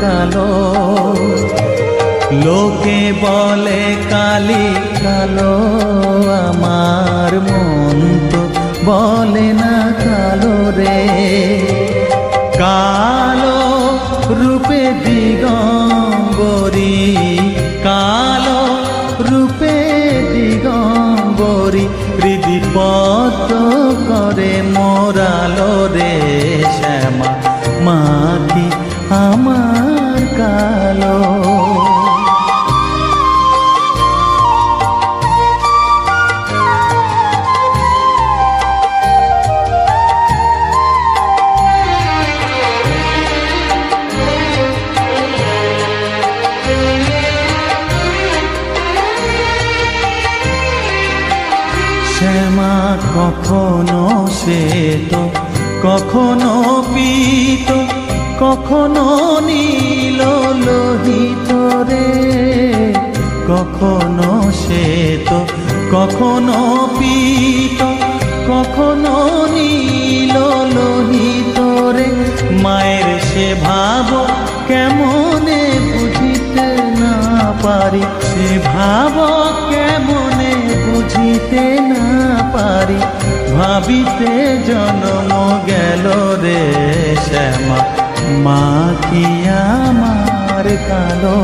কালো। লোকে বলে কালি কালো, আমার মন তো বলে না কালো রে। কালো রূপে দিগম্বরী, কালো রূপে দিগম্বরী, হৃদিপদ্ম করে মোরালো রে শ্যামা, মা কি আমার কালো। শ্যামা কখনো শ্বেত, কখনো পীত, কখনো নীল লোহিত রে। কখনো শ্বেত, কখনো পীত, কখনো নীল লোহিত রে। মায়ের সে ভাব কেমনে বুঝিতে না পারি, সে ভাব কেমনে বুঝিতে না পারি, ভাবিতে জন্ম গেল রে শ্যামা, মা কি আমার কালো।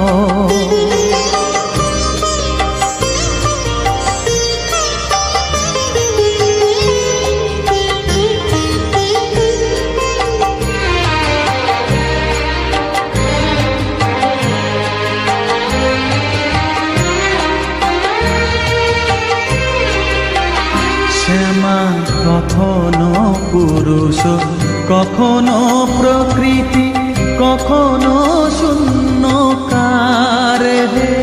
শ্যামা কখনো পুরুষ, কখনো প্রকৃতি, কখনো শূন্যকার রে।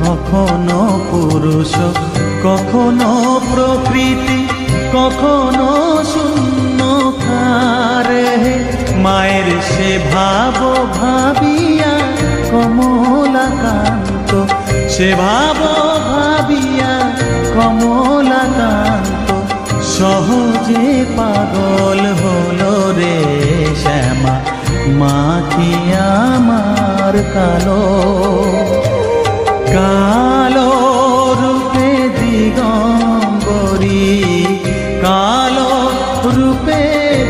কখনো পুরুষ, কখনো প্রকৃতি, কখনো শূন্যকার হে। মায়ের সে ভাব ভাবিয়া কমলাকান্ত, সে ভাব ভাবিয়া কমলাকান্ত, সহজে পাগল হলো রে শ্যামা, মা কি আমার কালো। কালো রূপে দিগম্বরী, কালো রূপে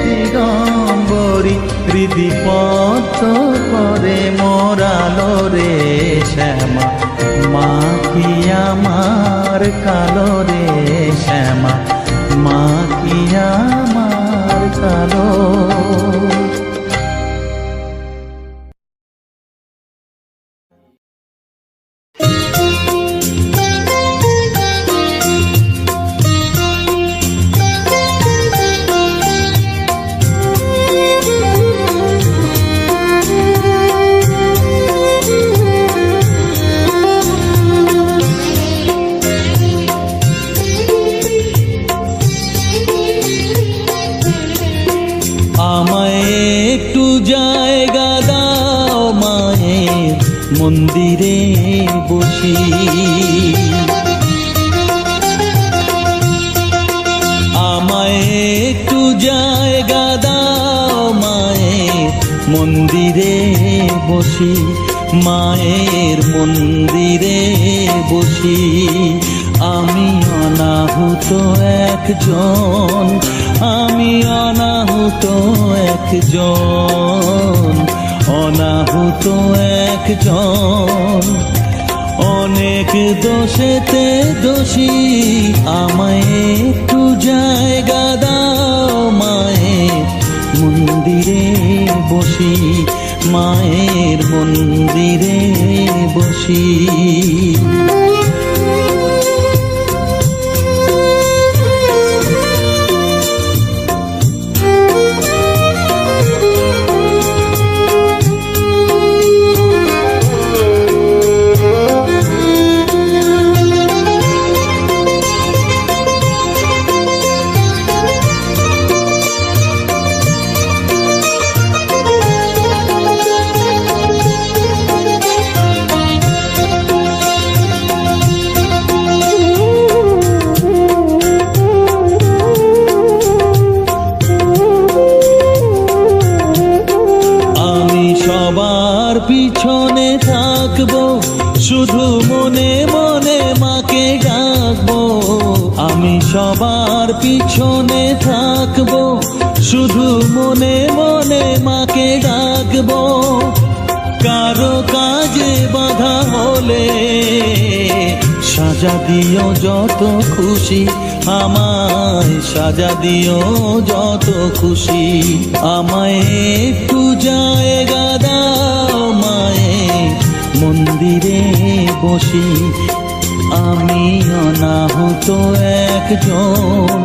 দিগম্বরী, হৃদিপদ্ম করে মোরালো রে শ্যামা, মা কি আমার কালো রে শ্যামা, মা কি আমার কালো। মন্দিরে বসি আমায় একটু জায়গা দাও, মায়ের মন্দিরে বসি, মায়ের মন্দিরে বসি। আমি অনাহুত একজন, আমি অনাহুত একজন, অনাহুত একজন, অনেক দোষেতে দোষী। আমায় একটু জায়গা দাও, মায়ের মন্দিরে বসি, মায়ের মন্দিরে বসি। শুধু মনে মনে মাকে ডাকবো, আমি সবার পিছনে থাকবো, শুধু মনে মনে মাকে ডাকবো। কারো কাজে বাধা হলে সাজা দিও যত খুশি, আমায় সাজা দিও যত খুশি। আমায় একটু জায়গা দাও মায়ের মন্দিরে বসি, আমি অনাহুত একজন,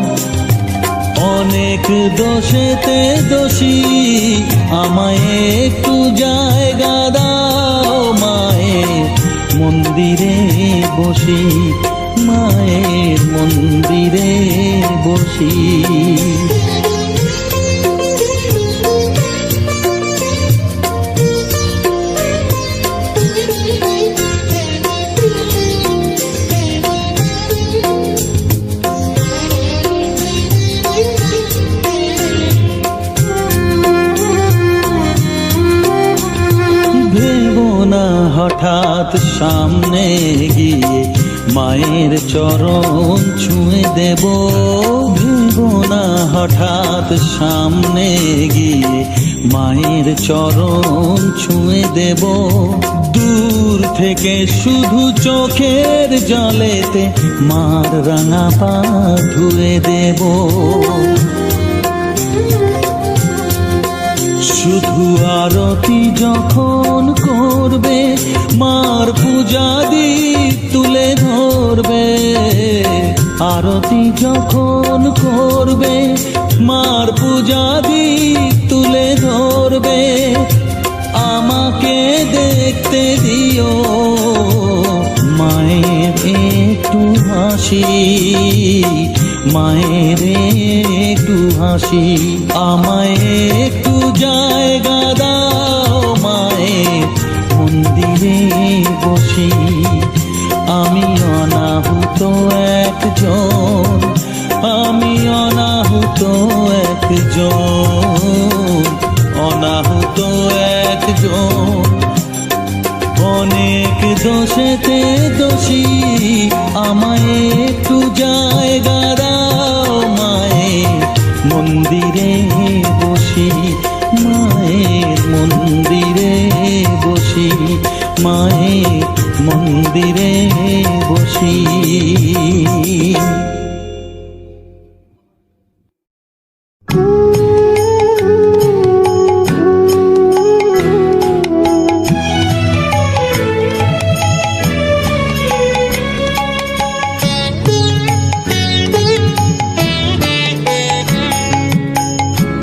অনেক দোষেতে দোষী। আমায় একটু জায়গা দাও মায়ের মন্দিরে বসি, মায়ের মন্দিরে বসি। হঠাৎ সামনে গিয়ে মায়ের চরণ ছুঁয়ে দেব, ভেবো না হঠাৎ সামনে গিয়ে মায়ের চরণ ছুঁয়ে দেব। দূর থেকে শুধু চোখের জলেতে মার রাঙা পা ধুয়ে দেব। শুধু আরতি যখন করবে মার পূজা দীপ তুলে ধরবে, আরতি যখন করবে মার পূজা দীপ তুলে ধরবে। আমাকে দেখতে দিও মায়ের একটু হাসি, মায়ের একটু হাসি। আমায় একটু জায়গা দাও মায়ের মন্দিরে বসি, আমি অনাহুত একজন, আমি অনাহুত একজন, অনাহুত একজন, অনেক দোষেতে দোষী। আমায় একটু জায়গা দাও মায়ের মন্দিরে বসি, মায়ের মন্দিরে বসি, মায়ের মন্দিরে বসি।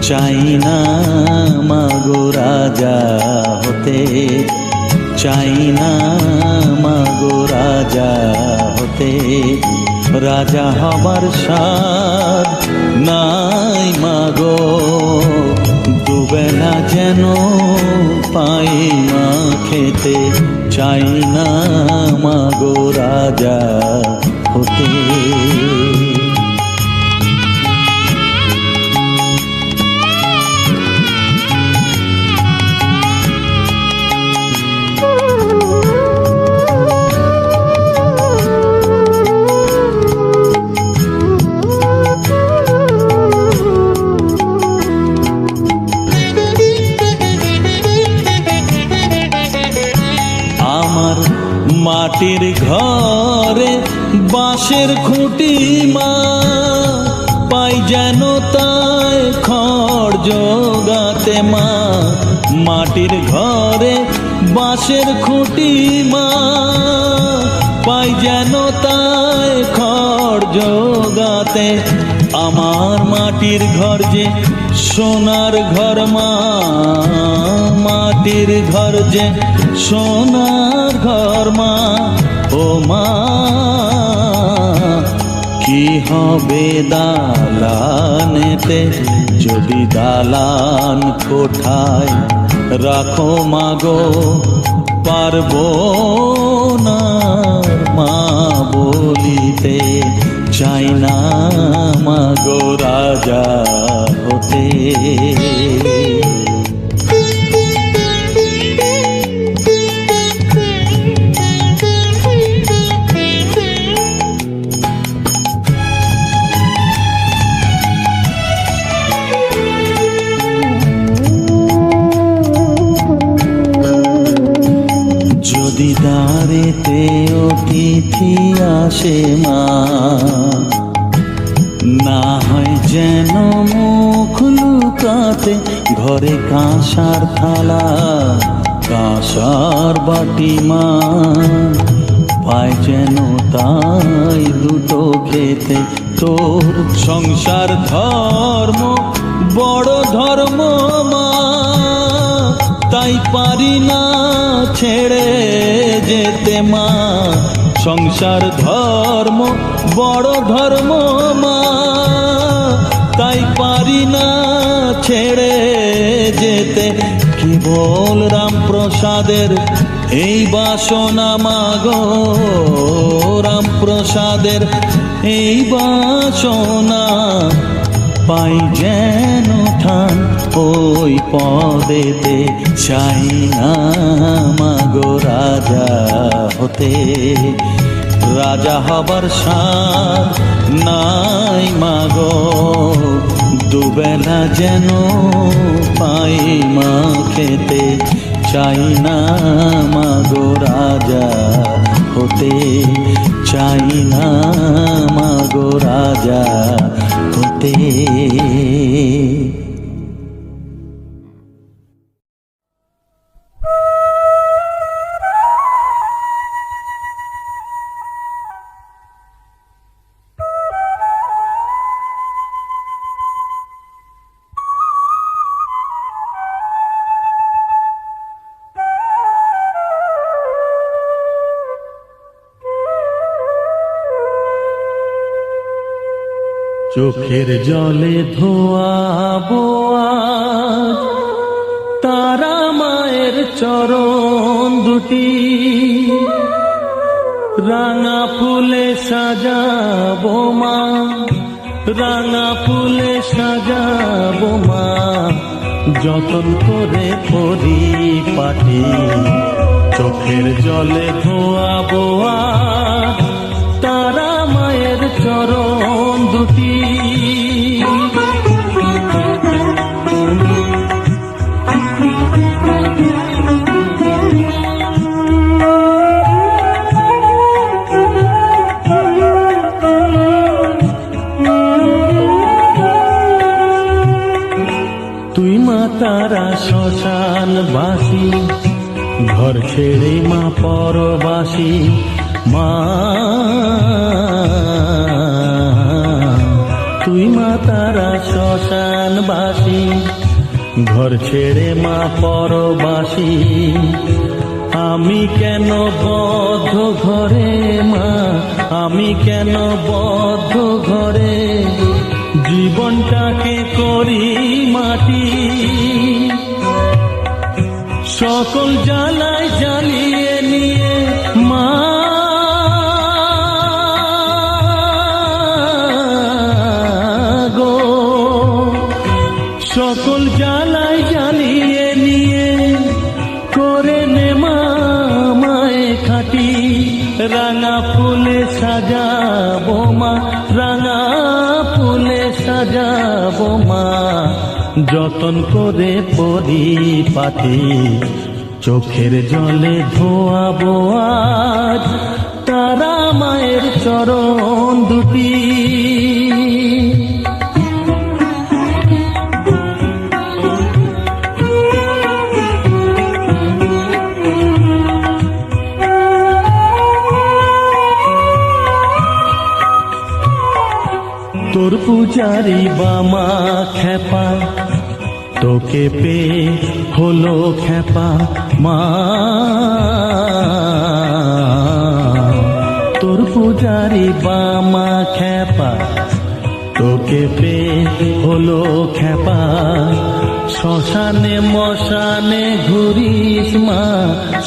চাই না মাগো রাজা হতে, চাই না মাগো রাজা হতে, রাজা হবার স্বাদ নাই মাগো। দুবেলা যেন পাই মা খেতে, চাই না মাগো রাজা হতে। মাটির ঘরে বাঁশের খুঁটি মা, পাই যেন তাই খড় জোগাতে মা। মাটির ঘরে বাঁশের খুঁটি মা, পাই যেন তাই খড় জোগাতে। আমার মাটির ঘর যে সোনার ঘর মা, মাটির ঘর যে সোনার ঘর মা। ও মা কি হবে দালানেতে যদি দালান কোঠায় রাখো মাগো, পারবো না মা বলিতে। চাই না মাগো রাজা হতে। দিদারেতে অতিথি আসে মা, না হয় যেন মুখ লুকাতে ঘরে কাঁসার থালা কাঁসার বাটি মা, পায় যেন তাই দুটো খেতে। তোর সংসার ধর্ম বড় ধর্ম মা, তাই পারি না ছেড়ে যেতে মা। সংসার ধর্ম বড় ধর্ম মা, তাই পারি না ছেড়ে যেতে। কেবল রামপ্রসাদের এই বাসনা মাগো, রামপ্রসাদের এই বাসনা, পাই যেন ঠান ওই পদেতে। চাই না মাগো রাজা হতে, রাজা হবার সার নাই মাগো, দুবেলা যেন পাই মা খেতে। চাই না মাগো রাজা হতে, চাই না মাগো রাজা হতে। চোখের জলে ধোয়াবো আজ তারা মায়ের চরণ দুটি, রাঙা ফুলে সাজাবো মা, রাঙা ফুলে সাজাবো মা, যতন করে পরিপাটি। চোখের জলে ধোয়াবো আজ তারা মায়ের চরণ দুটি, তুই মা তারা শ্মশানবাসী, ঘর ছেড়ে মা পরবাসী মা, তুই মা তারা শ্মশানবাসী, ঘর ছেড়ে মা পরবাসী। আমি কেন বদ্ধ ঘরে মা, আমি কেন বদ্ধ ঘরে, জীবনটাকে করি মাটি। সকল জ্বালায় জ্বালিয়ে নিয়ে মা গো, সকল জ্বালায় জ্বালিয়ে নিয়ে করে নে মা মায়ে খাটি। রাঙা ফুলে সাজাবো মা, রাঙা ফুলে সাজাবো মা, যতন করে পরিপাটি। চোখের জলে ধোয়াবো আজ তারা মায়ের চরণ দুটি। তোর পূজারি বামা খেপা, তোকে পে হলো খেপা মা, তোর পূজারি বামা খেপা, তোকে পে হলো খেপা। শ্মশানে মশানে ঘুরিস মা,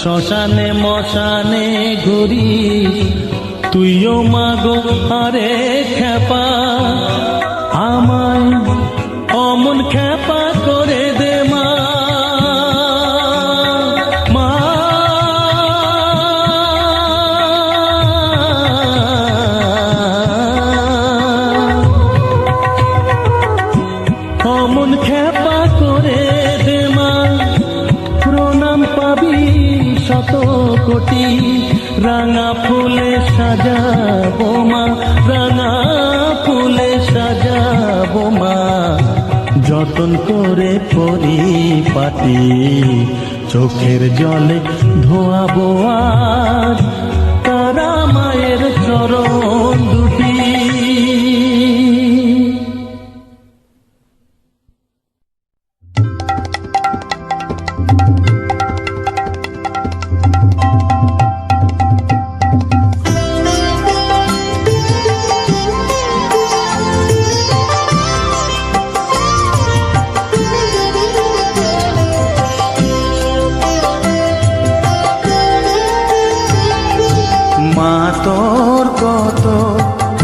শ্মশানে মশানে ঘুরিস, তুইও মাগো আরে খেপা। আমায় অমন খেপা করে দে মা, মা অমন খেপা করে দে মা, প্রণাম পাবি শত কোটি রাঙা ফুলে সাজাবো মা, রাঙা ফুলে সাজাবো মা, যতন করে পরিপাটি চোখের জলে ধোয়াবো আজ তারা মায়ের চরণ দুটি। মা তোর কত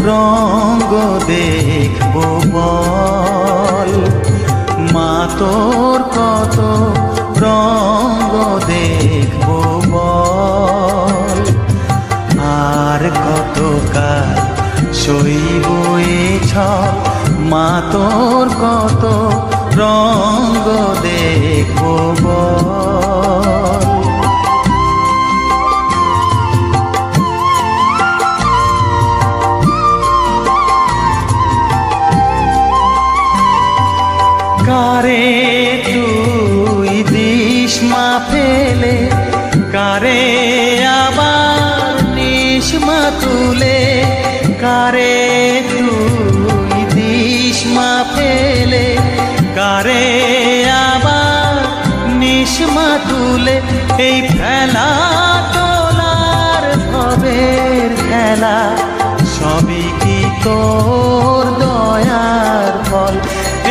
রঙ্গ দেখবো বল, মা তোর কত রঙ্গ দেখবো বল, আর কত কাল সইব এ ছল, মা তোর কত রঙ্গ দেখবো বল। কারে তুই দিস মা ফেলে, কারে আবার নিস মা তুলে, কারে তুই দিস মা ফেলে, কারে আবার নিস মা তুলে, এই ফেলা তোলার ভবের খেলা সবই কি তোর দয়ার ফল,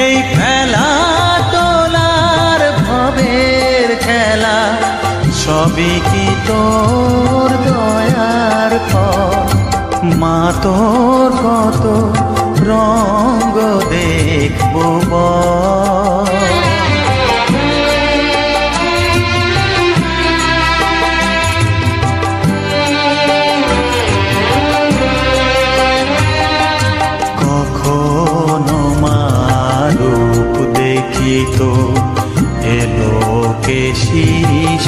এই ফেলা তোলার ভবের খেলা সবই কি তোর দয়ার ফল। মা তোর কত রঙ্গ দেখবো বল। কখনো মা রূপ দেখিতো এলো কেশি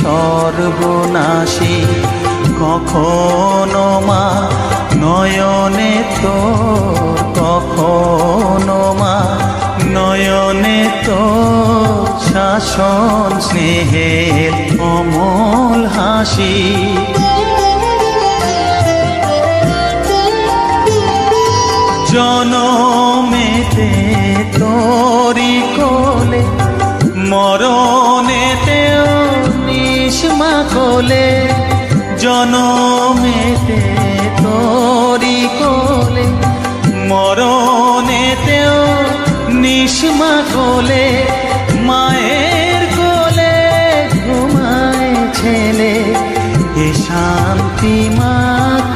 সর্বনাশী, কখনো মা নয়নে তোর, কখনো মা নয়নে তোর শাসন স্নেহের অমল হাসি, জনমেতে তোরি কোলে, মরণেতেও নিস মা কোলে, জনমেতে তোরি কোলে, মরণেতেও নিস মা কোলে, মায়ের কোলে ঘুমায় ছেলে, এ শান্তি মা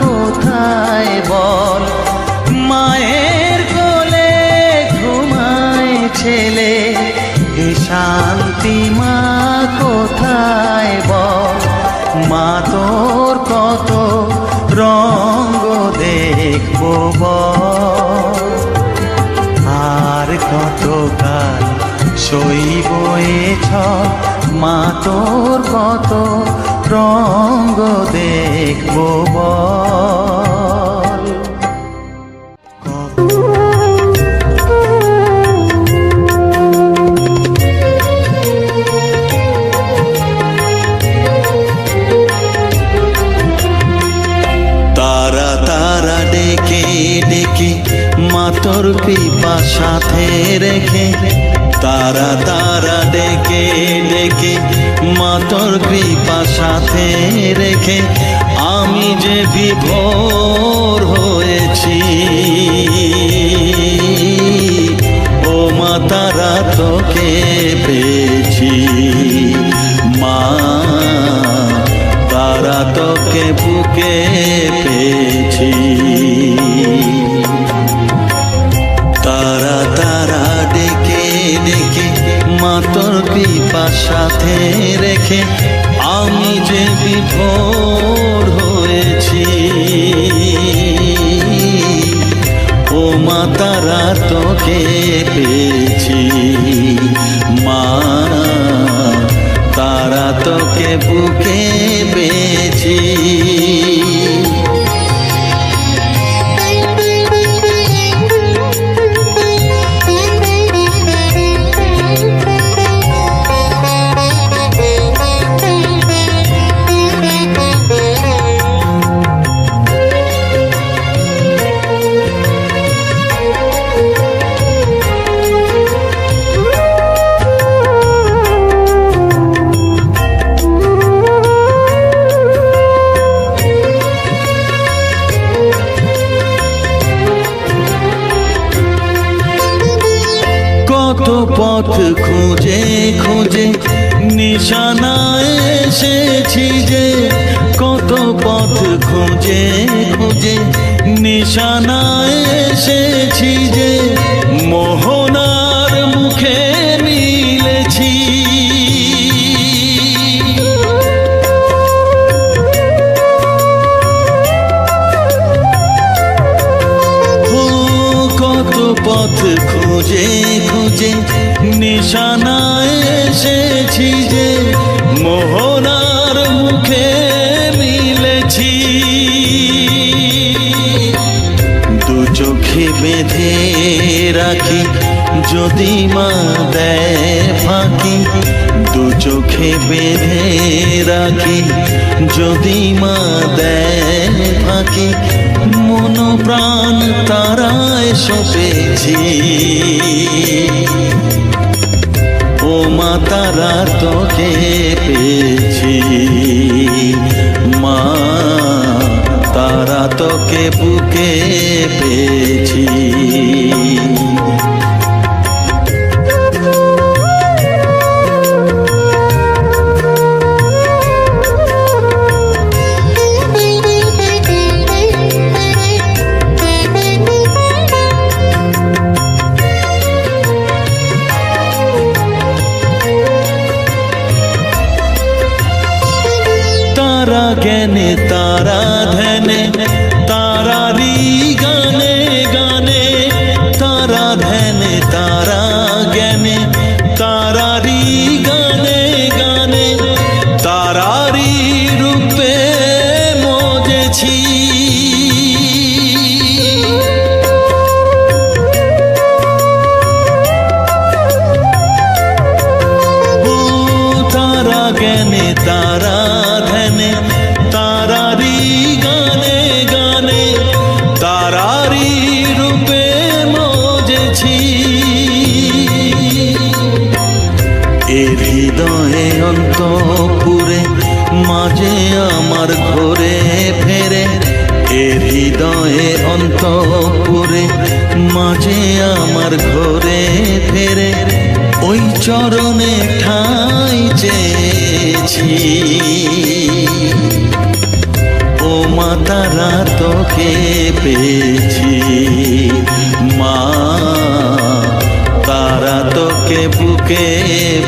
কোথায় বল, মায়ের কোলে ঘুমায় ছেলে, এ শান্তি মা কোথায় বল। মা তোর কত রঙ্গ দেখবো বল, আর কত কাল সইব এ ছল, মা তোর কত রঙ্গ দেখবো বল। তারা তারা ডেকে ডেকে মা তোর কৃপা সাথে রেখে, তারা তারা ডেকে ডেকে মা তোর কৃপা সাথে রেখে, আমি যে বিভোর হয়েছি, ও মা তারা তোকে পেয়েছি, মা তারা তোকে বুকে পেয়েছি, তারা তারা ডেকে ডেকে মা তোর কৃপা সাথে রেখে, আমি যে বিভোর হয়েছি, ও মা তারা তোকে পেয়েছি, মা তারা তোকে বুকে পেয়েছি। কত পথ খুঁজে খুঁজে নিশানায় এসেছি যে, কত পথ খুঁজে খুঁজে নিশানায় এসেছি যে, মোহনার মুখে মিলেছি। কত পথ খুঁজে খুঁজে নিশানায় এসেছি যে, মোহনার মুখে মিলেছি। দু চোখে বেঁধে রাখি যদি মা দেয় ফাঁকি, দু চোখে বেঁধে রাখি যদি মা দেয় ফাঁকি, মন প্রাণ তারায় সপেছি। ও মা তারা তোকে পেয়েছি, মা তারা তোকে বুকে পেয়েছি। তারা জ্ঞানে তারা ধ্যানে তারারি গানে গানে, তারা ধ্যানে তারা জ্ঞানে তারারি গানে গানে, তারারি রূপে মজেছি। ও তারা জ্ঞানে তারা ধ্যানে তারারি গানে গানে, তারারি রূপে মজেছি। এর হৃদয়ে অন্তপুরে মাঝে আমার ঘরে ফেরে, এর হৃদয়ে অন্তপুরে মাঝে আমার ঘরে ফেরে, ওই চরণে ঠাঁই চেয়েছি। ও মা তারা তোকে পেয়েছি, মা তারা তোকে বুকে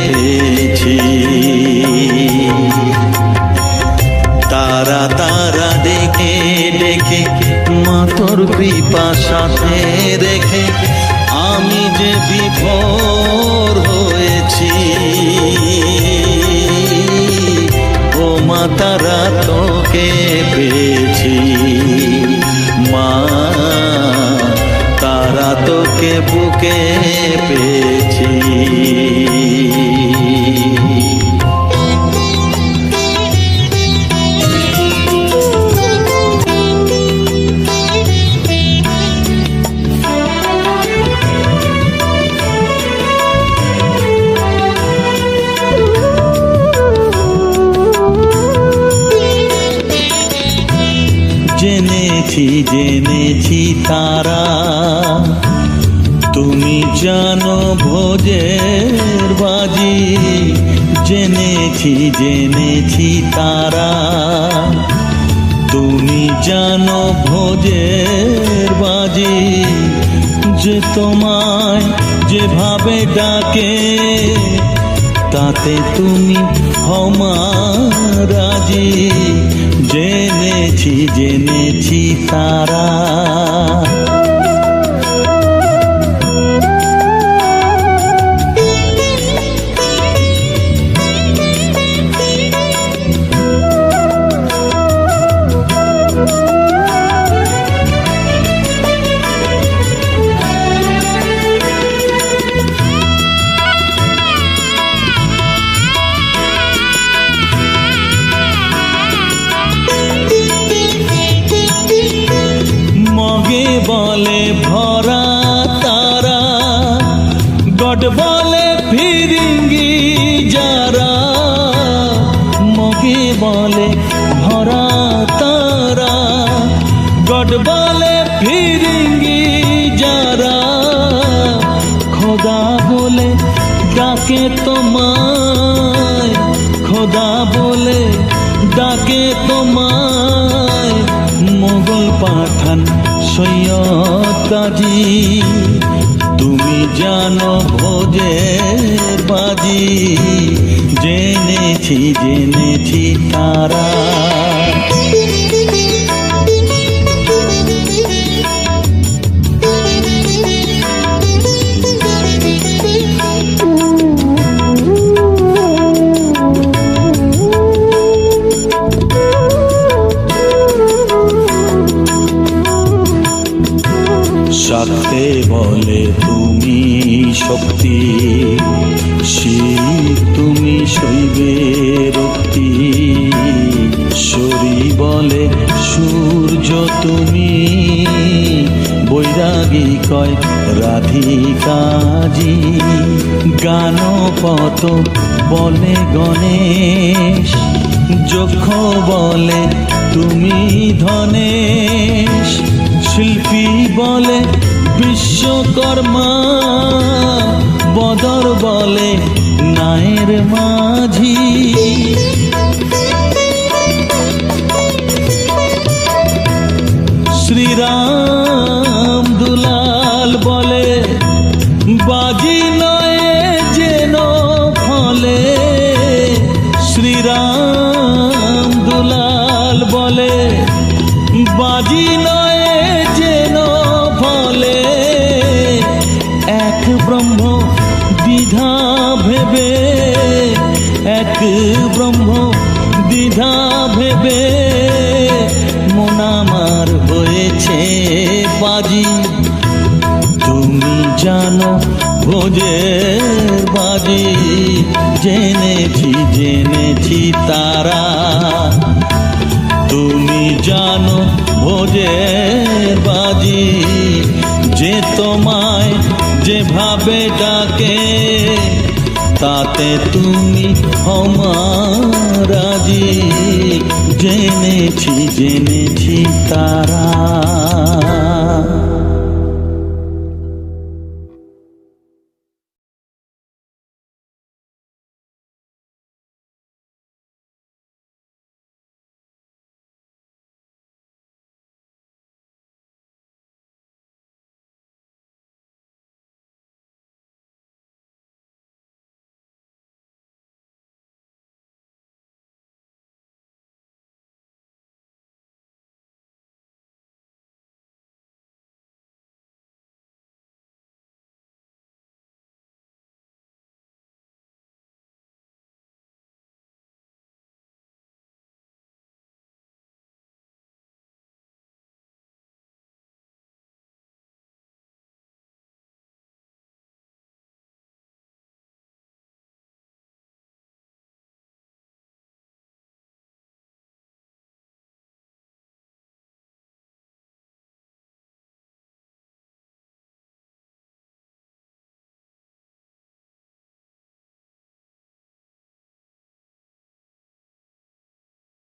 পেয়েছি। তারা তারা ডেকে ডেকে মা তোর কৃপা সাথে রেখে আমি যে বিভোর হয়েছি। ও মা তারা তোকে পেয়েছি, মা তারা তোকে বুকে পেয়েছি। জেনেছি জেনেছি তারা তুমি জানো ভোজের বাজি, জেনেছি জেনেছি তারা তুমি জানো ভোজের বাজি, যে তোমায় যেভাবে ডাকে তাতে তুমি হও মা রাজি। জেনেছি জেনেছি তারা শিবে বলে ভরা তারা, গড বলে ফিরিঙ্গি যারা, খোদা বলে ডাকে তোমায়, খোদা বলে ডাকে তোমায়। মোগল পাঠান সৈয়দ কাজী, তুমি জানো ভোজের বাজি, জেনেছি জেনেছি তারা। শাক্তে বলে তুমি শক্তি, শিব তুমি শৈবে রক্তি, শরী বলে সূর্য তুমি, বৈরাগী কয় রাধিকাজি, গানপত বলে গণেশ, যক্ষ বলে তুমি ধনেশ, শিল্পী বলে বিশ্বকর্মা, বদর বলে নায়ের মাঝি। শ্রীরাম দুলাল বলে বাজি নয় যেন ফলে, শ্রীরাম দুলাল বলে বাজি নয় যেন ফলে। এক ব্রহ্ম দ্বিধা ভেবে, এক ব্রহ্ম দ্বিধা ভেবে, মন আমার হয়েছে বাজি, তুমি জানো ভোজের বাজি, জেনেছি জেনেছি তারা। তুমি জানো ভোজের বাজি, যে তোমায় যেভাবে ডাকে, তাতে তুমি রাজি, জেনেছি জেনেছি তারা।